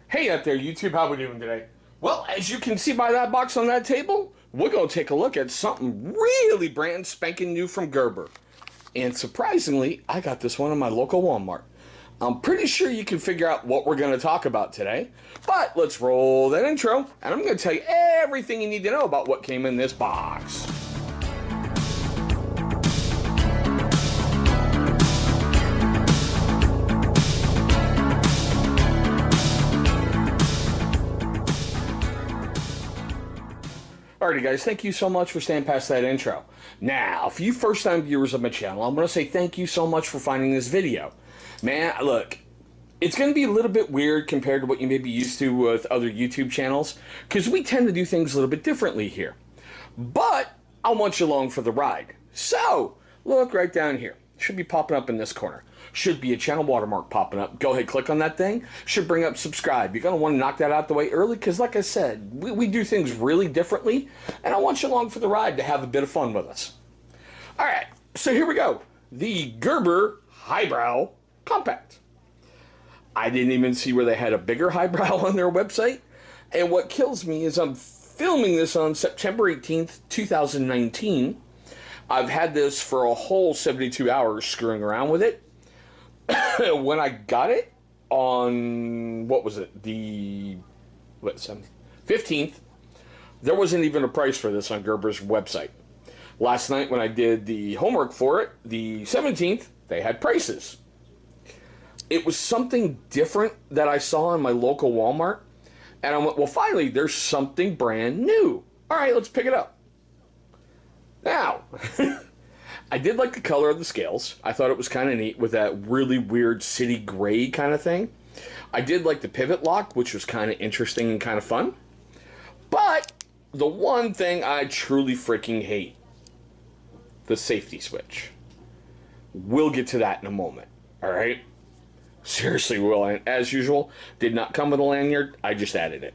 Hey out there, YouTube, how we doing today? Well, as you can see by that box on that table, we're going to take a look at something really brand spanking new from Gerber. And surprisingly, I got this one in my local Wal Mart. I'm pretty sure you can figure out what we're going to talk about today. But let's roll that intro, and I'm going to tell you everything you need to know about what came in this box. Alrighty guys, thank you so much for staying past that intro. Now, for you first time viewers of my channel, I'm going to say thank you so much for finding this video. Man, look, it's going to be a little bit weird compared to what you may be used to with other YouTube channels, because we tend to do things a little bit differently here. But, I want you along for the ride. So, look right down here. Should be popping up in this corner. Should be a channel watermark popping up. Go ahead, click on that thing. Should bring up subscribe. You're going to want to knock that out the way early because, like I said, we do things really differently, and I want you along for the ride to have a bit of fun with us. All right, so here we go. The Gerber Highbrow Compact. I didn't even see where they had a bigger highbrow on their website, and what kills me is I'm filming this on September 18th, 2019. I've had this for a whole 72 hours screwing around with it. When I got it on, what was it, the 15th, there wasn't even a price for this on Gerber's website. Last night when I did the homework for it, the 17th, they had prices. It was something different that I saw in my local Walmart, and I went, well, finally, there's something brand new. All right, let's pick it up. Now, I did like the color of the scales. I thought it was kind of neat with that really weird city gray kind of thing. I did like the pivot lock, which was kind of interesting and kind of fun. But the one thing I truly freaking hate, the safety switch. We'll get to that in a moment, all right? Seriously, will. And as usual, did not come with a lanyard. I just added it.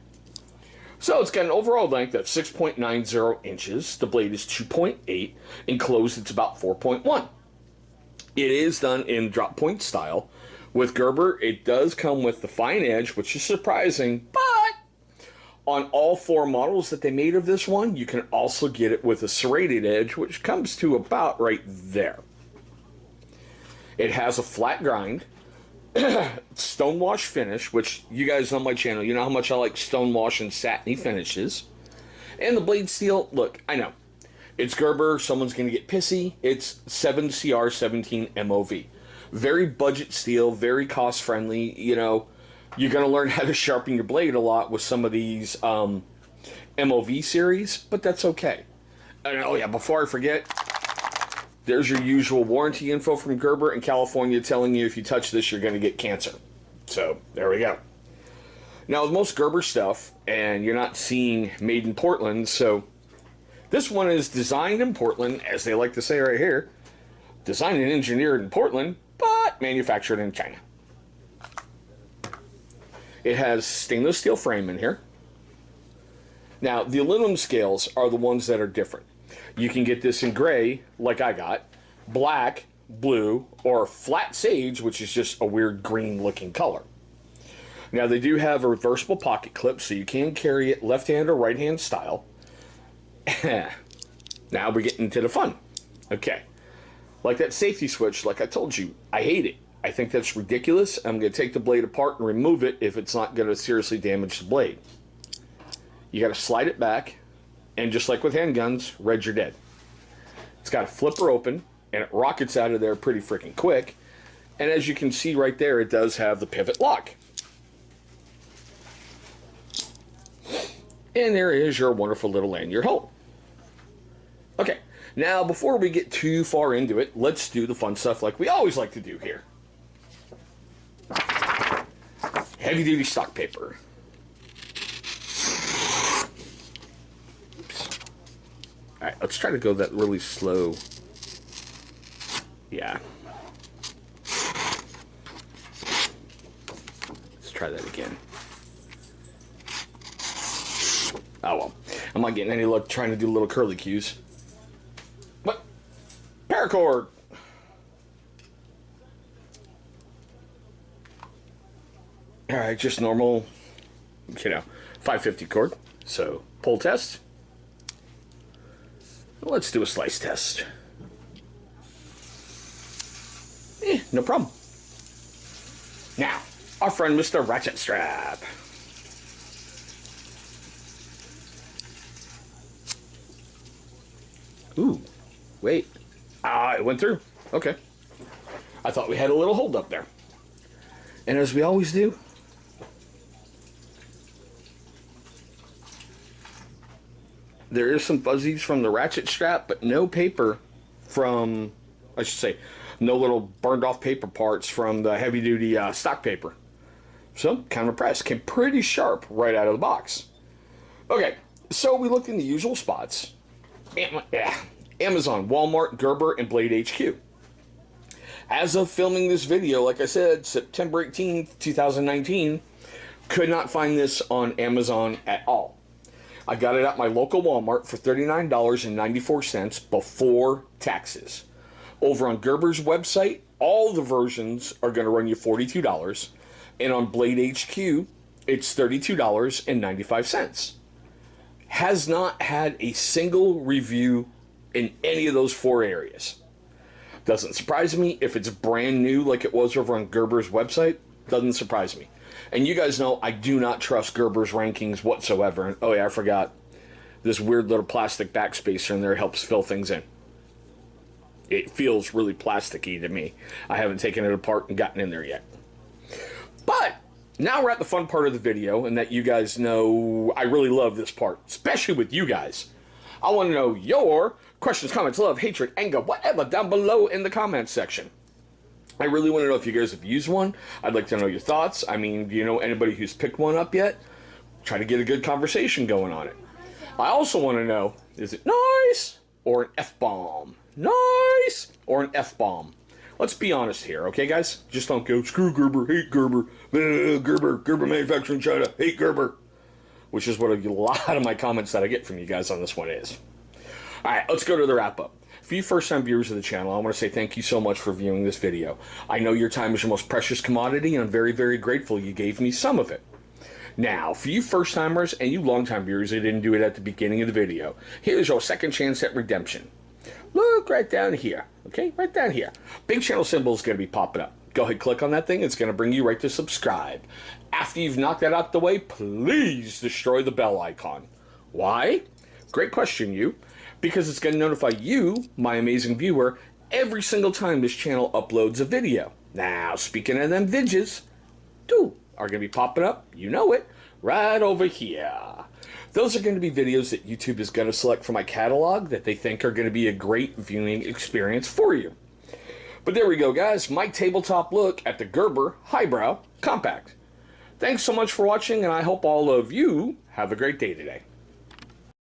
So it's got an overall length of 6.90 inches. The blade is 2.8. Enclosed, it's about 4.1. It is done in drop point style. With Gerber, it does come with the fine edge, which is surprising, but on all four models that they made of this one, you can also get it with a serrated edge, which comes to about right there. It has a flat grind. Stonewash finish, which you guys on my channel, you know how much I like stonewash and satiny finishes. And the blade steel, look, I know it's Gerber, someone's going to get pissy. It's 7CR17 MOV. Very budget steel, very cost friendly. You know, you're going to learn how to sharpen your blade a lot with some of these MOV series, but that's okay. And oh yeah, before I forget, there's your usual warranty info from Gerber in California telling you if you touch this, you're going to get cancer. So, there we go. Now, with most Gerber stuff, and you're not seeing made in Portland, so this one is designed in Portland, as they like to say right here. Designed and engineered in Portland, but manufactured in China. It has stainless steel frame in here. Now, the aluminum scales are the ones that are different. You can get this in gray, like I got, black, blue, or flat sage, which is just a weird green looking color. Now they do have a reversible pocket clip, so you can carry it left hand or right hand style. Now we're getting to the fun. Okay, like that safety switch, like I told you, I hate it. I think that's ridiculous. I'm going to take the blade apart and remove it if it's not going to seriously damage the blade. You got to slide it back. And just like with handguns, red, you're dead. It's got a flipper open, and it rockets out of there pretty freaking quick. And as you can see right there, it does have the pivot lock. And there is your wonderful little lanyard hole. Okay, now before we get too far into it, let's do the fun stuff like we always like to do here. Heavy-duty stock paper. Alright, let's try to go that really slow. Yeah. Let's try that again. Oh well. I'm not getting any luck trying to do little curly cues. What? Paracord! Alright, just normal 550 cord. So, pull test. Let's do a slice test. No problem. Now, our friend Mr. Ratchet Strap. Ooh, wait. It went through. Okay. I thought we had a little hold up there. And as we always do, there is some fuzzies from the ratchet strap, but no paper from, I should say, no little burned off paper parts from the heavy duty stock paper. So, kind of impressed. Came pretty sharp right out of the box. Okay, so we looked in the usual spots. Amazon, Wal Mart, Gerber, and Blade HQ. As of filming this video, like I said, September 18th, 2019, could not find this on Amazon at all. I got it at my local Walmart for $39.94 before taxes. Over on Gerber's website, all the versions are going to run you $42, and on Blade HQ, it's $32.95. Has not had a single review in any of those four areas. Doesn't surprise me. If it's brand new like it was over on Gerber's website, doesn't surprise me. And you guys know I do not trust Gerber's rankings whatsoever. And oh yeah, I forgot. This weird little plastic backspacer in there helps fill things in. It feels really plasticky to me. I haven't taken it apart and gotten in there yet. But now we're at the fun part of the video, and that you guys know I really love this part, especially with you guys. I want to know your questions, comments, love, hatred, anger, whatever, down below in the comments section. I really want to know if you guys have used one. I'd like to know your thoughts. I mean, do you know anybody who's picked one up yet? Try to get a good conversation going on it. I also want to know, is it nice or an F-bomb? Nice or an F-bomb? Let's be honest here, okay, guys? Just don't go, screw Gerber, hate Gerber, Gerber manufacturing China, hate Gerber. Which is what a lot of my comments that I get from you guys on this one is. Alright, let's go to the wrap-up. For you first-time viewers of the channel, I want to say thank you so much for viewing this video. I know your time is your most precious commodity, and I'm very, very grateful you gave me some of it. Now, for you first-timers and you long-time viewers that didn't do it at the beginning of the video, here's your second chance at redemption. Look right down here, okay? Right down here. Big channel symbol is going to be popping up. Go ahead, click on that thing. It's going to bring you right to subscribe. After you've knocked that out the way, please destroy the bell icon. Why? Great question, you. Because it's going to notify you, my amazing viewer, every single time this channel uploads a video. Now, speaking of them vidges, two are going to be popping up, you know it, right over here. Those are going to be videos that YouTube is going to select from my catalog that they think are going to be a great viewing experience for you. But there we go, guys. My tabletop look at the Gerber Highbrow Compact. Thanks so much for watching, and I hope all of you have a great day today.